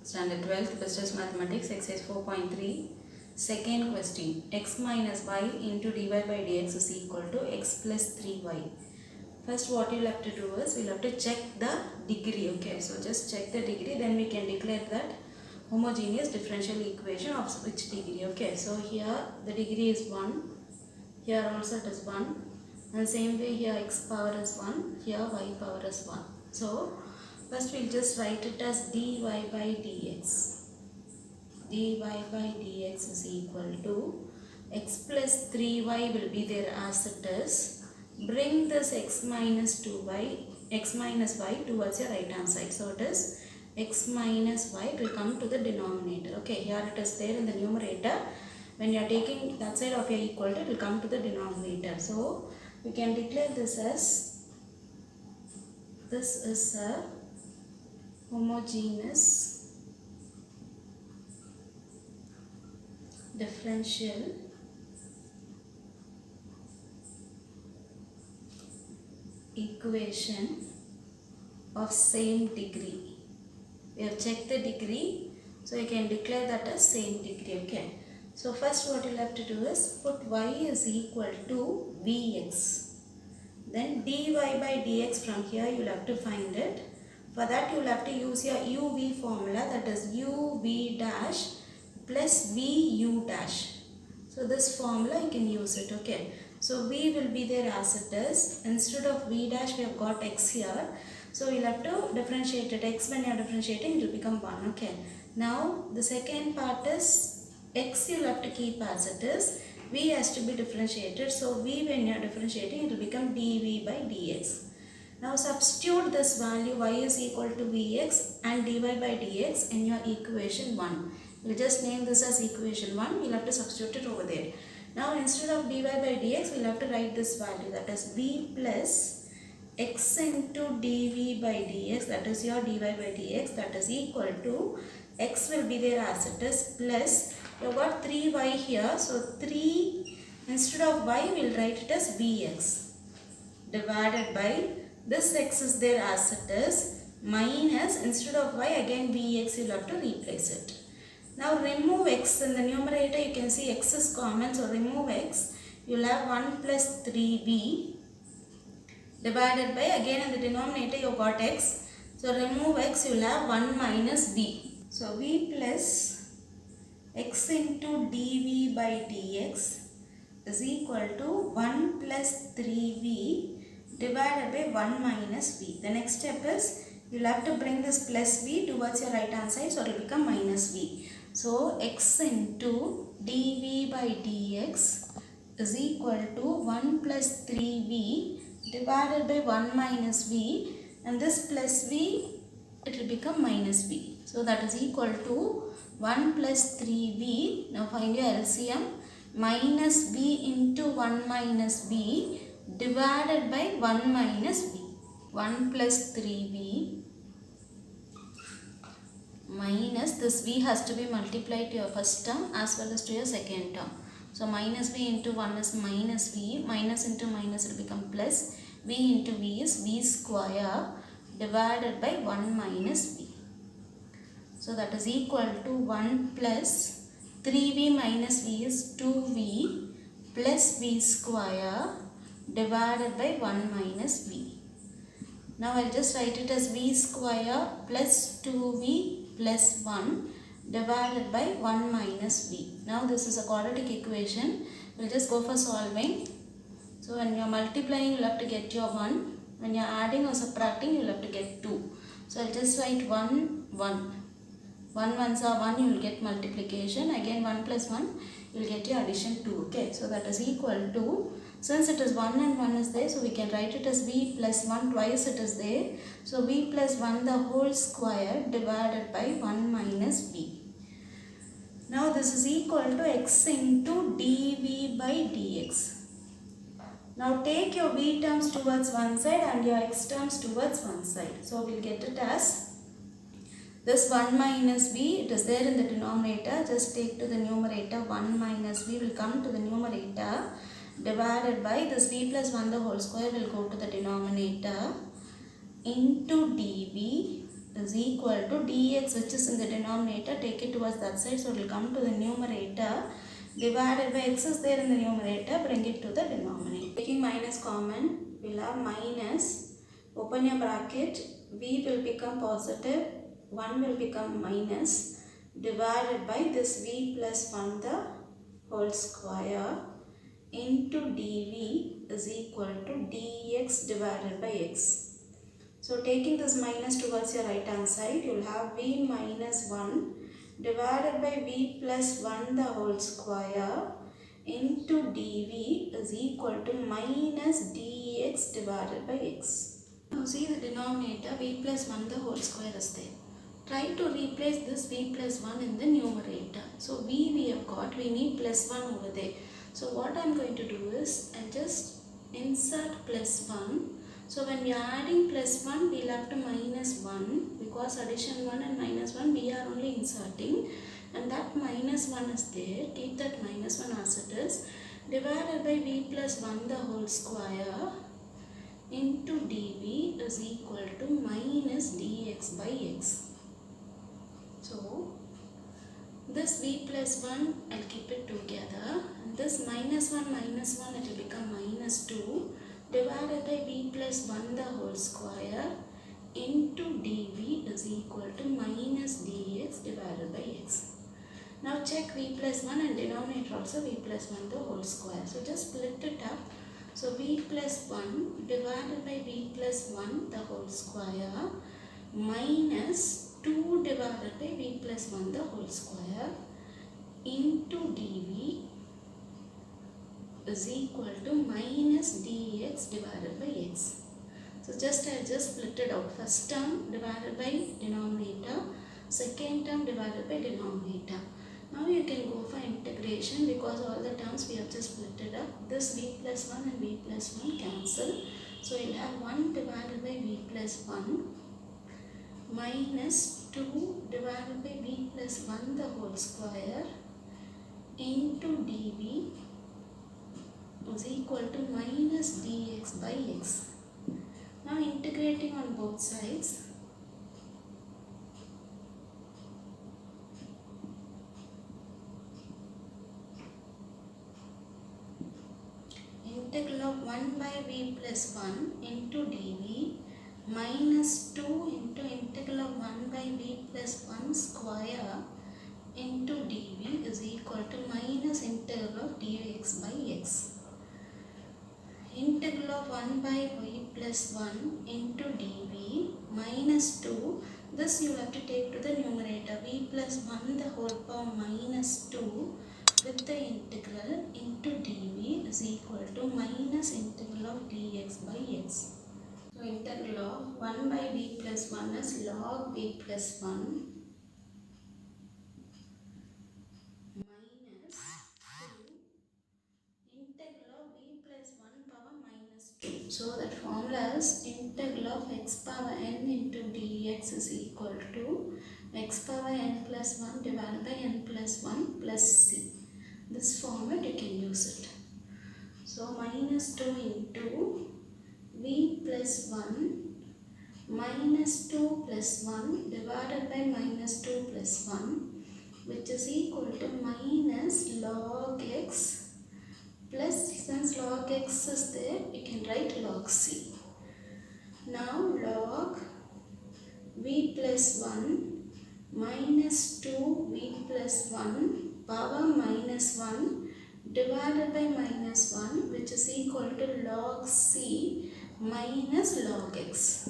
Standard 12th Business Mathematics Exercise 4.3. Second question. X minus y into dy by dx is equal to x plus 3y. First what you'll have to do is we'll have to check the degree. Okay, so just check the degree, then we can declare that homogeneous differential equation of which degree. Okay, so here the degree is 1, here also it is 1, and same way here x power is 1, here y power is 1. So first we'll just write it as dy by dx. dy by dx is equal to x plus 3y will be there as it is. Bring this x minus y towards your right hand side. So it is x minus y will come to the denominator. Okay, here it is there in the numerator. When you are taking that side of your equal to, it will come to the denominator. So we can declare this as, this is a homogeneous differential equation of same degree. We have checked the degree, so you can declare that as same degree. Okay, so first what you will have to do is put y is equal to vx, then dy by dx. From here you will have to find it. For that you will have to use your uv formula, that is uv dash plus vu dash. So this formula you can use it. Okay, so v will be there as it is. Instead of v dash we have got x here, so we'll have to differentiate it. X, when you are differentiating, it will become 1. Okay, now the second part is x you'll have to keep as it is, v has to be differentiated. So v, when you are differentiating, it will become dv by dx. Now substitute this value y is equal to vx and dy by dx in your equation 1. We'll just name this as equation 1. We'll have to substitute it over there. Now instead of dy by dx, we'll have to write this value, that is v plus x into dv by dx, that is your dy by dx, that is equal to x will be there as it is, plus you have got 3y here. So 3, instead of y, we'll write it as vx, divided by this x is there as it is, minus, instead of y again vx you'll have to replace it. Now remove x. In the numerator you can see x is common, so remove x. You'll have 1 plus 3v divided by, again in the denominator you got x, so remove x, you'll have 1 minus v. So v plus x into dv by dx is equal to 1 plus 3v divided by 1 minus v. The next step is you'll have to bring this plus v towards your right hand side, so it will become minus v. So x into dv by dx is equal to 1 plus 3v divided by 1 minus v, and this plus v, it will become minus v. So that is equal to 1 plus 3v. Now find your LCM. Minus v into 1 minus v divided by 1 minus v. 1 plus 3v minus this v has to be multiplied to your first term as well as to your second term. So minus v into 1 is minus v, minus into minus will become plus, v into v is v square divided by 1 minus v. So that is equal to 1 plus 3v minus v is 2v plus v square divided by 1 minus v. Now I'll just write it as v square plus 2v plus 1 divided by 1 minus v. Now this is a quadratic equation. We'll just go for solving. So when you are multiplying, you'll have to get your 1. When you are adding or subtracting, you'll have to get 2. So I'll just write 1, 1. 1 ones are 1, you will get multiplication. Again 1 plus 1, you will get your addition 2. Okay, so that is equal to, since it is 1 and 1 is there, so we can write it as v plus 1, twice it is there. So v plus 1 the whole square divided by 1 minus v. Now this is equal to x into dv by dx. Now take your v terms towards one side and your x terms towards one side. So we will get it as, this 1 minus v, it is there in the denominator, just take to the numerator, 1 minus v will come to the numerator, divided by this v plus 1 the whole square will go to the denominator, into dv is equal to dx, which is in the denominator, take it towards that side, so it will come to the numerator, divided by x is there in the numerator, bring it to the denominator. Taking minus common, we will have minus, open your bracket, v will become positive, 1 will become minus, divided by this v plus 1 the whole square into dv is equal to dx divided by x. So taking this minus towards your right hand side, you will have v minus 1 divided by v plus 1 the whole square into dv is equal to minus dx divided by x. Now see the denominator, v plus 1 the whole square is there. Try to replace this v plus 1 in the numerator. So v we have got, we need plus 1 over there. So what I am going to do is, I just insert plus 1. So when we are adding plus 1, we will have to minus 1, because addition 1 and minus 1 we are only inserting, and that minus 1 is there, keep that minus 1 as it is, divided by v plus 1 the whole square into dv is equal to minus dx by x. So this v plus 1, I will keep it together, and this minus 1 it will become minus 2 divided by v plus 1 the whole square into dv is equal to minus dx divided by x. Now check v plus 1 and denominator also v plus 1 the whole square. So just split it up. So v plus 1 divided by v plus 1 the whole square minus 2 divided by v plus 1 the whole square into dv is equal to minus dx divided by x. So I just split it out. First term divided by denominator, second term divided by denominator. Now you can go for integration, because all the terms we have just split it up. This v plus 1 and v plus 1 cancel. So you will have 1 divided by v plus 1 minus 2 divided by v plus 1 the whole square into dv is equal to minus dx by x. Now integrating on both sides, integral of 1 by v plus 1 into dv minus 2 into integral of 1 by v plus 1 square into dv is equal to minus integral of dx by x. Integral of 1 by v plus 1 into dv minus 2, this you have to take to the numerator, v plus 1 the whole power minus 2 with the integral into dv is equal to minus integral of dx by x. So integral of 1 by v plus 1 is log v plus 1 minus 2 integral of v plus 1 power minus 2. So that formula is integral of x power n into dx is equal to x power n plus 1 divided by n plus 1 plus c. This format you can use it. So minus 2 into v plus 1 minus 2 plus 1 divided by minus 2 plus 1, which is equal to minus log x plus, since log x is there, you can write log c. Now log v plus 1 minus 2 v plus 1 power minus 1 divided by minus 1, which is equal to log c minus log x.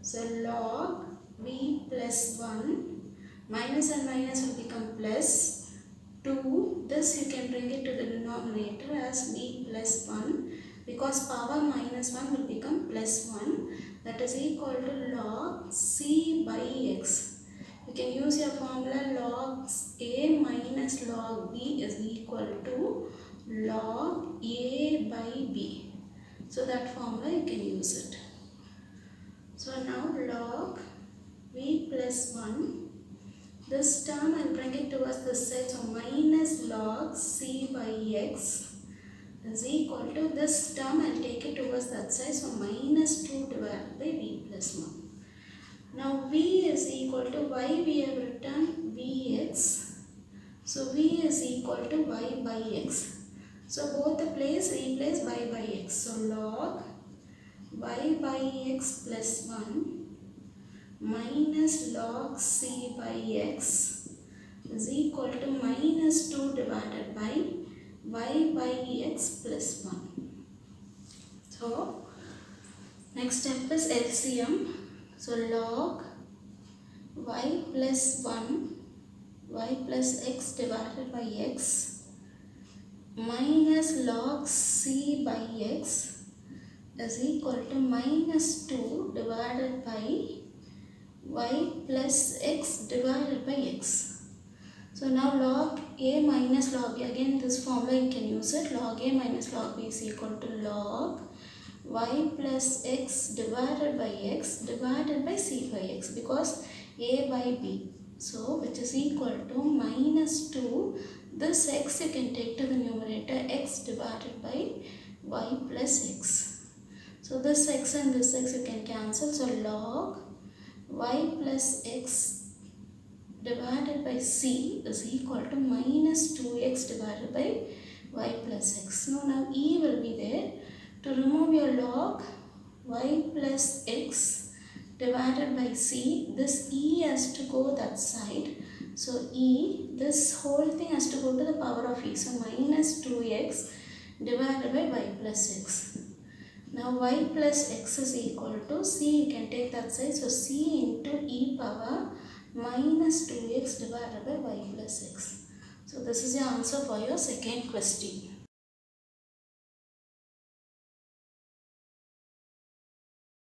So log v plus 1, minus and minus will become plus 2. This you can bring it to the denominator as v plus 1, because power minus 1 will become plus 1, that is equal to log c by x. You can use your formula log a minus log b is equal to log a by b. So that formula you can use it. So now log v plus 1, this term I will bring it towards this side, so minus log c by x is equal to, this term I will take it towards that side, so minus 2 divided by v plus 1. Now v is equal to y, we have written vx. So v is equal to y by x. So both the place replace y by x. So log y by x plus 1 minus log c by x is equal to minus 2 divided by y by x plus 1. So next step is LCM. So log y plus 1 y plus x divided by x minus log c by x is equal to minus 2 divided by y plus x divided by x. So now log a minus log a, again this formula you can use it. Log a minus log b is equal to log y plus x divided by x divided by c by x, because a by b. So which is equal to minus 2. This x you can take to the numerator, x divided by y plus x. So this x and this x you can cancel. So log y plus x divided by c is equal to minus 2x divided by y plus x. Now e will be there. To remove your log y plus x divided by c, this e has to go that side. So e, this whole thing has to go to the power of e. So minus 2x divided by y plus x. Now y plus x is equal to c, you can take that side. So c into e power minus 2x divided by y plus x. So this is your answer for your second question.